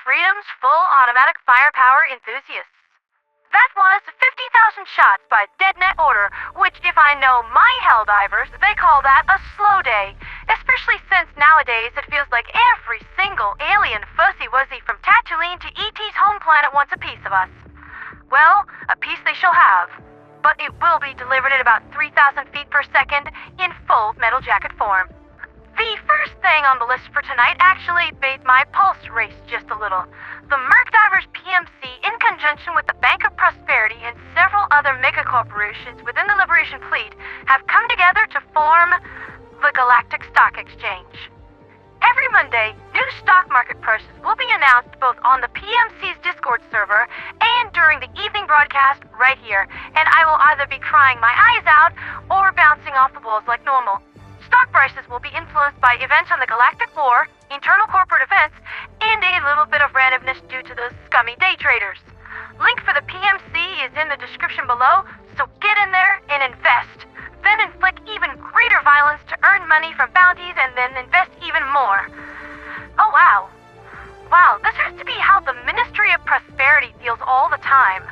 Freedom's full automatic firepower enthusiasts. That was 50,000 shots by dead net order, which, if I know my Helldivers, they call that a slow day. Especially since nowadays it feels like every single alien fuzzy-wuzzy from Tatooine to E.T.'s home planet wants a piece of us. Well, a piece they shall have. But it will be delivered at about 3,000 feet per second in full metal jacket form. The first thing on the list for tonight actually made my pulse race just a little. The Mercdivers PMC, in conjunction with the Bank of Prosperity and several other megacorporations within the Liberation fleet, have come together to form the Galactic Stock Exchange. Every Monday, new stock market prices will be announced both on the PMC's Discord server and during the evening broadcast right here, and I will either be crying my eyes out or bouncing off the walls like normal. Stock prices will be influenced by events on the Galactic War, internal corporate events, and a little bit of randomness due to those scummy day traders. Link for the PMC is in the description below, so get in there and invest. Then inflict even greater violence to earn money from bounties and then invest even more. Oh wow. Wow, this has to be how the Ministry of Prosperity feels all the time.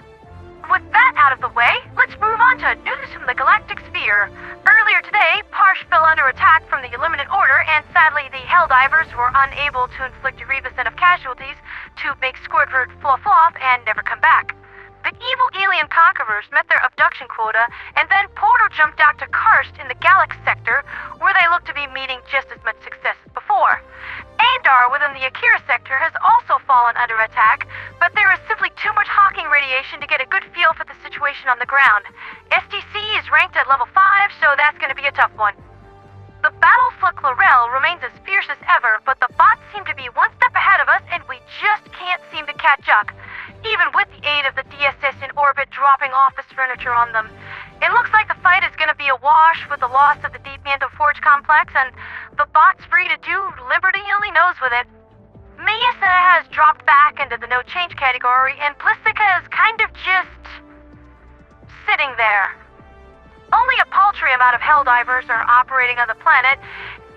With that out of the way, let's move on to news from the Galactic Sphere. Earlier today, Parsh fell under attack from the Illuminate Order, and sadly the Helldivers were unable to inflict a grievous enough casualties to make Squidward fluff off and never come back. The evil alien conquerors met their abduction quota, and then Portal jumped out to Kharst in the Galax sector, where they look to be meeting just as much success as before. Andar within the Akira sector has also fallen under attack, but there is simply too much Hawking radiation to get a good feel for the situation on the ground. STC is ranked at level 5, so that's going to be a tough one. The battle for Claorell remains as fierce as ever, but the bots seem to be one step ahead of us, and we just can't seem to catch up. Even with the aid of the DSS in orbit dropping office furniture on them. It looks like the fight is going to be a wash with the loss of the Deep Mantle Forge complex, and the bot's free to do Liberty only knows with it. Mesa has dropped back into the no change category, and Blistica is kind of just sitting there. Only a paltry amount of Helldivers are operating on the planet,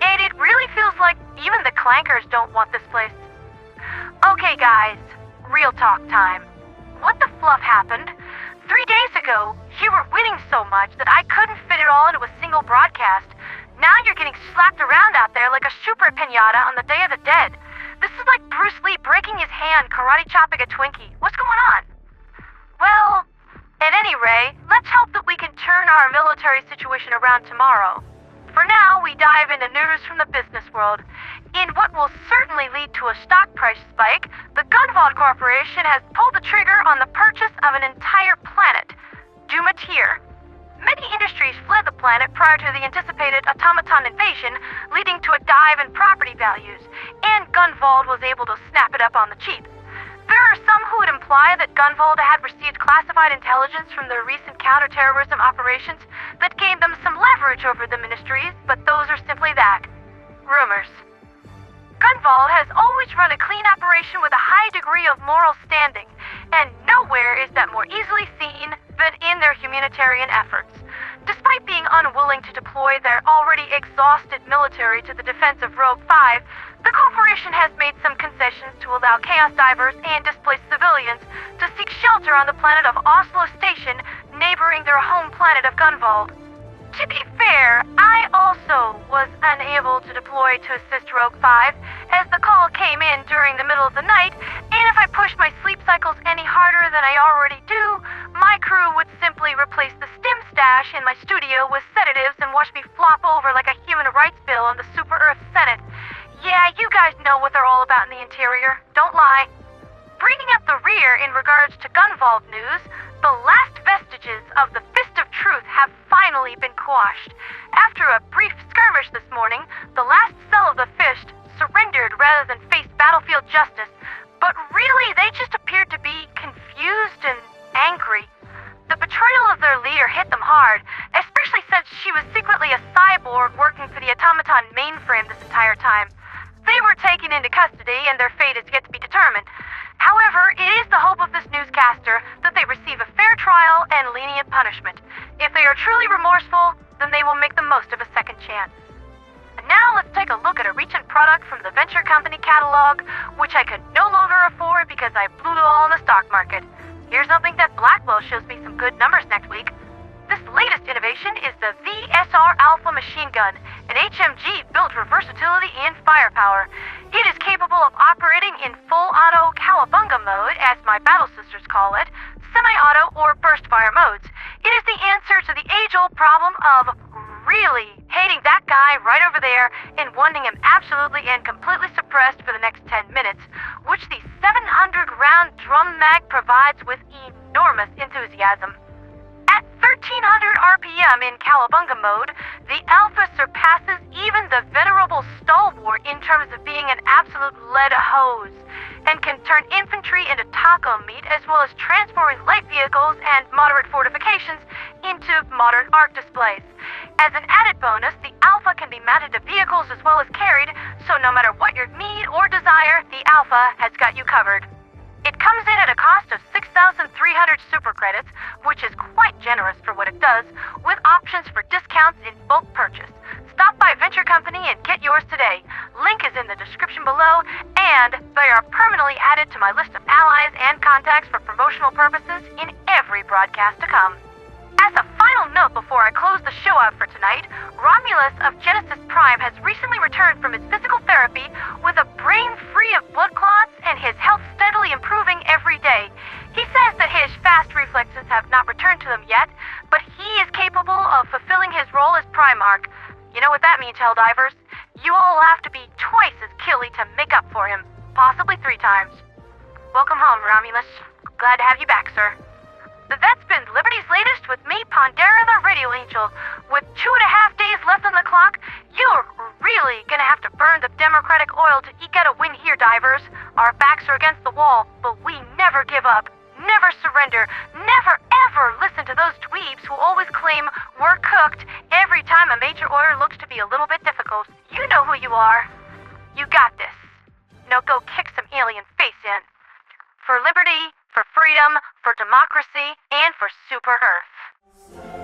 and it really feels like even the Clankers don't want this place. Okay guys, real talk time. What the fluff happened? 3 days ago, you were winning so much that I couldn't fit it all into a single broadcast. Now you're getting slapped around out there like a super piñata on the Day of the Dead. This is like Bruce Lee breaking his hand karate chopping a Twinkie. What's going on? Well, at any rate, let's hope that we can turn our military situation around tomorrow. For now, we dive into news from the business world. In what will certainly lead to a stock price spike, the Gunvald Corporation has pulled the trigger on the purchase of an entire planet, Dumatir. Many industries fled the planet prior to the anticipated Automaton invasion, leading to a dive in property values, and Gunvald was able to snap it up on the cheap. There are some who would imply that Gunvald had received classified intelligence from their recent counterterrorism operations that gave them some leverage over the ministries, but those are simply that. Rumors. Gunvald has always run a clean operation with a high degree of moral standing, and nowhere is that more easily seen than in their humanitarian efforts. Despite being unwilling to deploy their already exhausted military to the defense of Rogue 5, the corporation has made some concessions to allow Chaos Divers and displaced civilians to seek shelter on the planet of Oslo Station, neighboring their home planet of Gunvald. To be fair, I also was unable to deploy to assist Rogue 5, as the call came in during the middle of the night, and And if I pushed my sleep cycles any harder than I already do, my crew would simply replace the stim stash in my studio with sedatives and watch me flop over like a human rights bill on the Super Earth Senate. Yeah, you guys know what they're all about in the interior. Don't lie. Bringing up the rear in regards to Gunvolve news, the last vestiges of the Fist of Truth have finally been quashed. After a brief skirmish this morning, the last cell of the Fist surrendered rather than face battlefield justice. But really, they just appeared to be confused and angry. The betrayal of their leader hit them hard, especially since she was secretly a cyborg working for the Automaton mainframe this entire time. They were taken into custody, and their fate is yet to be determined. However, it is the hope of this newscaster that they receive a fair trial and lenient punishment. If they are truly remorseful, then they will make the most of a second chance. And now let's take a look at a recent product from the venture company catalog, which I could no longer afford because I blew it all in the stock market. Here's hoping that Blackwell shows me some good numbers next week. This latest innovation is the VSR Alpha machine gun, an HMG built for versatility and firepower. It is capable of operating in full auto cowabunga mode, as my battle sisters call it, semi-auto or burst fire modes. It is the answer to the age-old problem of really hating that guy right over there and wanting him absolutely and completely suppressed for the next 10 minutes, which the 700-round drum mag provides with enormous enthusiasm. At 1300 RPM in Cowabunga mode, the Alpha surpasses even the venerable Stalwart in terms of being an absolute lead hose, and can turn infantry into taco meat, as well as transforming light vehicles and moderate fortifications into modern arc displays. As an added bonus, the Alpha can be mounted to vehicles as well as carried, so no matter what your need or desire, the Alpha has got you covered. It comes in at a cost of 6,300 super credits, which is quite generous for what it does, with options for discounts in bulk purchase. Stop by Venture Company and get yours today. Link is in the description below, and they are permanently added to my list of allies and contacts for promotional purposes in every broadcast to come. As a final note before I close the show out for tonight, Romulus of Genesis Prime has recently returned from his physical therapy with a brain free of blood clots and his health steadily improving every day. He says that his fast reflexes have not returned to him yet, but he is capable of fulfilling his role as Primarch. You know what that means, Helldivers? You all have to be twice as killy to make up for him, possibly 3 times. Welcome home, Romulus. Glad to have you back, sir. That's been Liberty's Latest with me, Pandera the Radio Angel. With 2.5 days left on the clock, you're really gonna have to burn the Democratic oil to eke out a win here, divers. Our backs are against the wall, but we never give up, never surrender, never ever listen to those dweebs who always claim we're cooked every time a major order looks to be a little bit difficult. You know who you are. You got this. Now go kick some alien face in. For liberty, for freedom, for democracy, and for Super Earth.